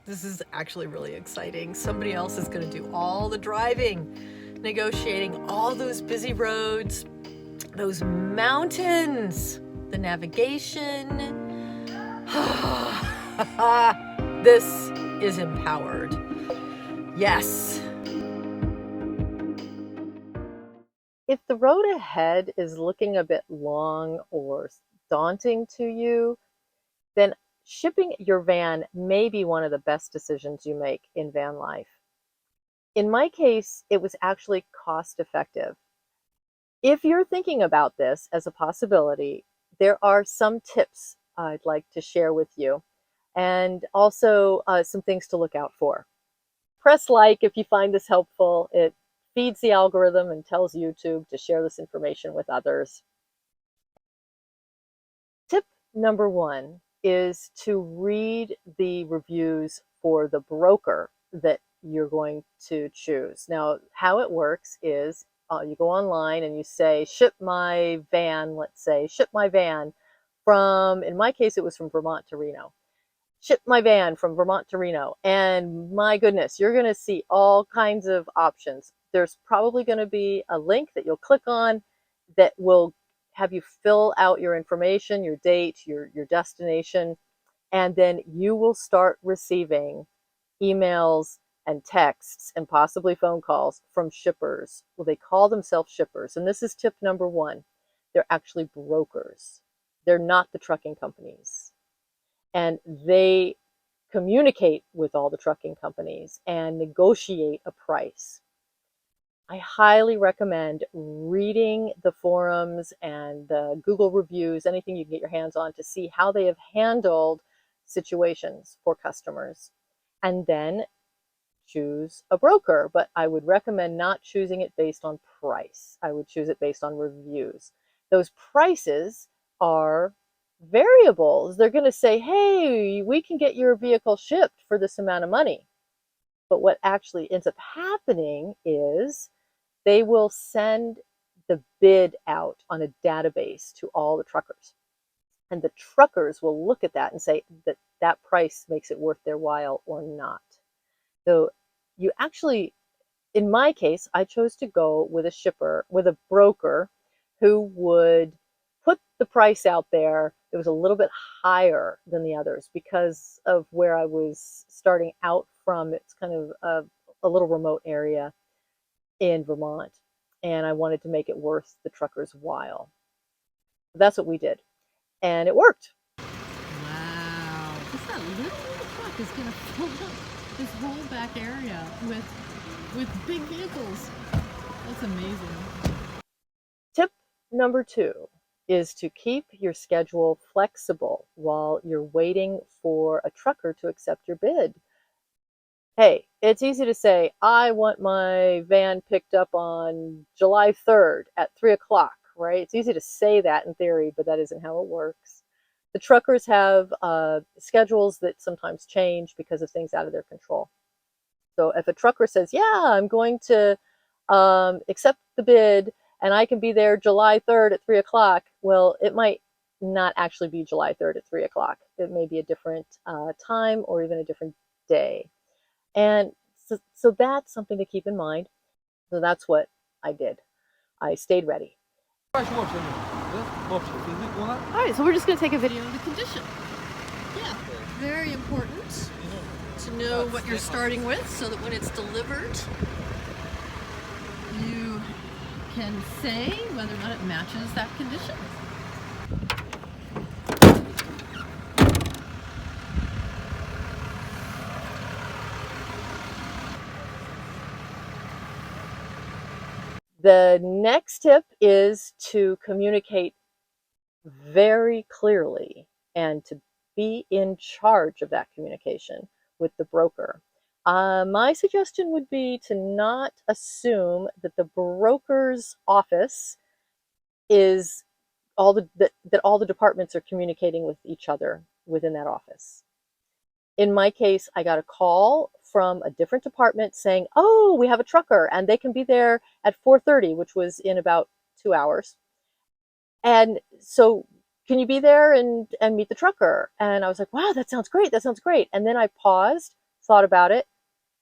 This is actually really exciting. Somebody else is going to do all the driving, negotiating all those busy roads, those mountains, the navigation. This is empowered. Yes. If the road ahead is looking a bit long or daunting to you, then shipping your van may be one of the best decisions you make in van life. In my case, it was actually cost effective. If you're thinking about this as a possibility, there are some tips I'd like to share with you, and also some things to look out for. Press like if you find this helpful. It feeds the algorithm and tells YouTube to share this information with others. Tip number one is to read the reviews for the broker that you're going to choose. Now, how it works is you go online and you say, ship my van, let's say, ship my van from, in my case, it was from Vermont to Reno. Ship my van from Vermont to Reno. And my goodness, you're going to see all kinds of options. There's probably going to be a link that you'll click on that will have you fill out your information, your date, your destination, and then you will start receiving emails and texts and possibly phone calls from shippers. Well, they call themselves shippers. And this is tip number one. They're actually brokers. They're not the trucking companies. And they communicate with all the trucking companies and negotiate a price. I highly recommend reading the forums and the Google reviews, anything you can get your hands on, to see how they have handled situations for customers. And then choose a broker. But I would recommend not choosing it based on price. I would choose it based on reviews. Those prices are variables. They're going to say, hey, we can get your vehicle shipped for this amount of money. But what actually ends up happening is they will send the bid out on a database to all the truckers. And the truckers will look at that and say that that price makes it worth their while or not. So you actually, in my case, I chose to go with a shipper, with a broker who would put the price out there. It was a little bit higher than the others because of where I was starting out from. It's kind of a little remote area in Vermont, and I wanted to make it worth the trucker's while. That's what we did, and it worked. Wow. Just that little truck is going to fill up this whole back area with big vehicles. That's amazing. Tip number two is to keep your schedule flexible while you're waiting for a trucker to accept your bid. Hey, it's easy to say, I want my van picked up on July 3rd at 3 o'clock, right? It's easy to say that in theory, but that isn't how it works. The truckers have schedules that sometimes change because of things out of their control. So if a trucker says, yeah, I'm going to accept the bid and I can be there July 3rd at 3 o'clock, well, it might not actually be July 3rd at 3 o'clock. It may be a different time or even a different day. And so that's something to keep in mind. So that's what I did. I stayed ready. All right, so we're just going to take a video of the condition. Yeah, very important to know what you're starting with so that when it's delivered, you can say whether or not it matches that condition. The next tip is to communicate very clearly and to be in charge of that communication with the broker. My suggestion would be to not assume that the broker's office is that all the departments are communicating with each other within that office. In my case, I got a call from a different department saying, oh, we have a trucker and they can be there at 4:30, which was in about 2 hours. And so can you be there and meet the trucker? And I was like, wow, that sounds great. That sounds great. And then I paused thought about it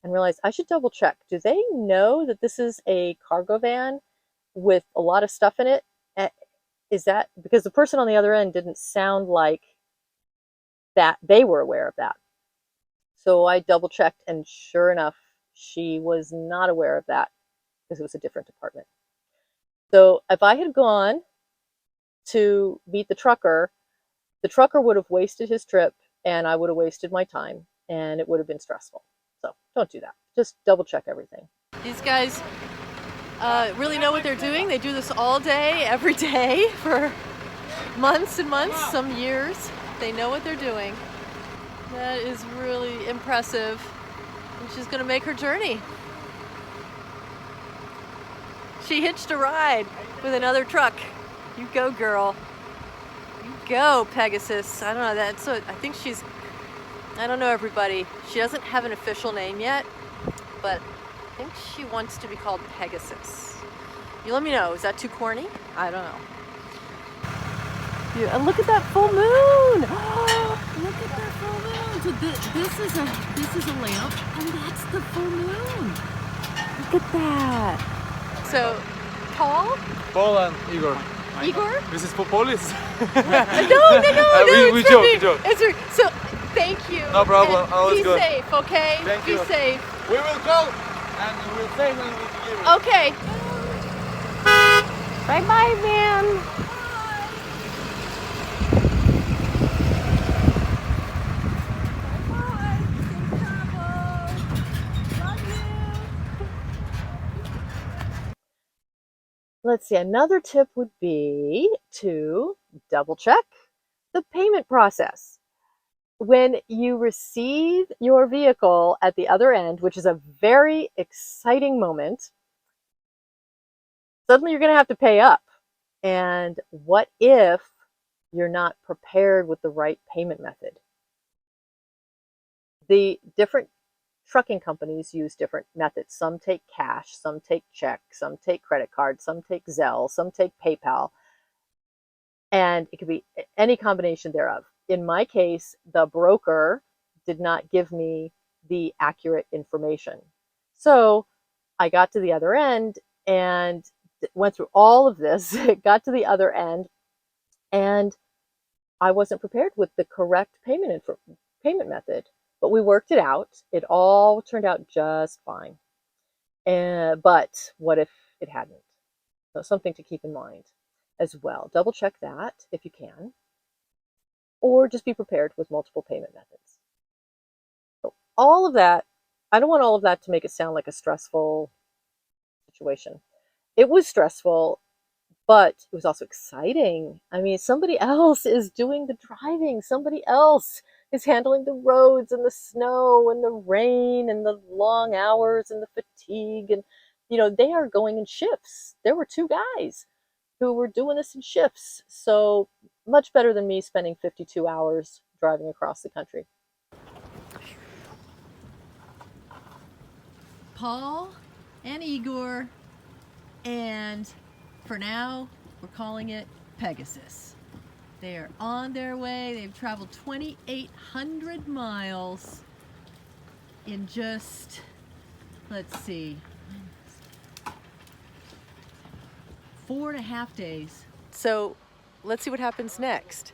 and realized I should double check. Do they know that this is a cargo van with a lot of stuff in it? Is that because the person on the other end didn't sound like that they were aware of that? So I double checked, and sure enough, she was not aware of that because it was a different department. So if I had gone to meet the trucker would have wasted his trip and I would have wasted my time and it would have been stressful. So don't do that. Just double check everything. These guys really know what they're doing. They do this all day, every day for months and months, some years. They know what they're doing. That is really impressive. And she's going to make her journey. She hitched a ride with another truck. You go, girl. You go, Pegasus. I don't know. That's what I think she's. I don't know, everybody. She doesn't have an official name yet, but I think she wants to be called Pegasus. You let me know. Is that too corny? I don't know. And look at that full moon. Look at that full moon. So this is a lamp, and that's the full moon. Look at that. So, Paul? Paul and Igor. Igor? This is for police. No, we it's joke, me. we joke. So, thank you. No problem, And always be good. safe, okay? Thank be you. safe. We will call and we'll say when we deliver. Okay. Bye-bye, man. Let's see, another tip would be to double check the payment process. When you receive your vehicle at the other end, which is a very exciting moment, suddenly you're going to have to pay up. And what if you're not prepared with the right payment method? The different trucking companies use different methods. Some take cash, some take check, some take credit card, some take Zelle, some take PayPal, and it could be any combination thereof. In my case, the broker did not give me the accurate information. So I got to the other end and went through all of this, got to the other end, and I wasn't prepared with the correct payment method. But we worked it out. It all turned out just fine. But what if it hadn't? So something to keep in mind as well. Double check that if you can. Or just be prepared with multiple payment methods. So all of that, I don't want all of that to make it sound like a stressful situation. It was stressful, but it was also exciting. I mean, somebody else is doing the driving. Somebody else is handling the roads and the snow and the rain and the long hours and the fatigue. And, they are going in shifts. There were 2 guys who were doing this in shifts. So much better than me spending 52 hours driving across the country. Paul and Igor, and for now, we're calling it Pegasus. They are on their way. They've traveled 2,800 miles in just, let's see, 4.5 days. So let's see what happens next.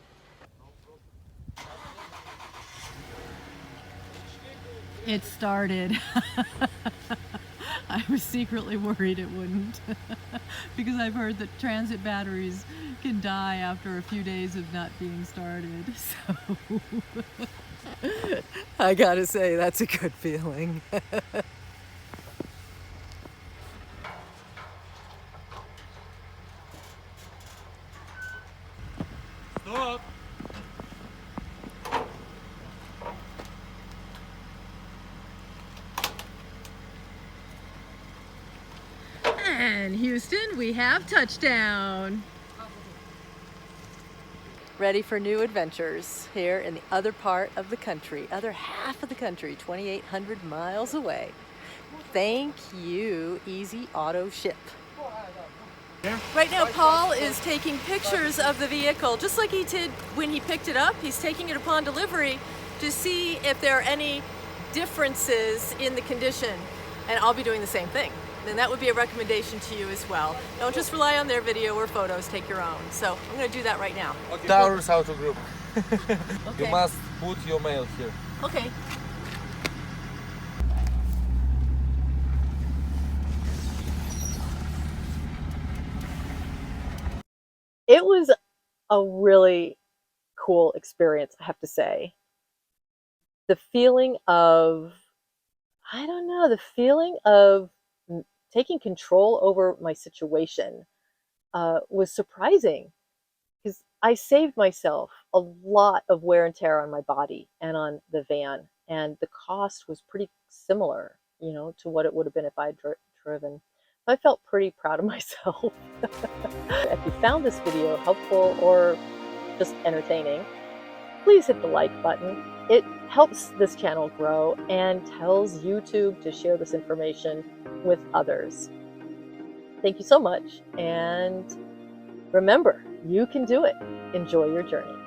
It started. I was secretly worried it wouldn't because I've heard that transit batteries can die after a few days of not being started. So I gotta say, that's a good feeling. Stop. And Houston, we have touchdown. Ready for new adventures here in the other part of the country, other half of the country, 2,800 miles away. Thank you, Easy Auto Ship. Right now, Paul is taking pictures of the vehicle, just like he did when he picked it up. He's taking it upon delivery to see if there are any differences in the condition, and I'll be doing the same thing. Then that would be a recommendation to you as well. Don't just rely on their video or photos, take your own. So I'm going to do that right now. Taurus auto group. You Okay. must put your mail here. Okay. It was a really cool experience, I have to say. The feeling of, I don't know, the feeling of taking control over my situation was surprising because I saved myself a lot of wear and tear on my body and on the van, and the cost was pretty similar, you know, to what it would have been if I'd driven. I felt pretty proud of myself. If you found this video helpful or just entertaining, please hit the like button. It helps this channel grow and tells YouTube to share this information with others. Thank you so much, and remember, you can do it. Enjoy your journey.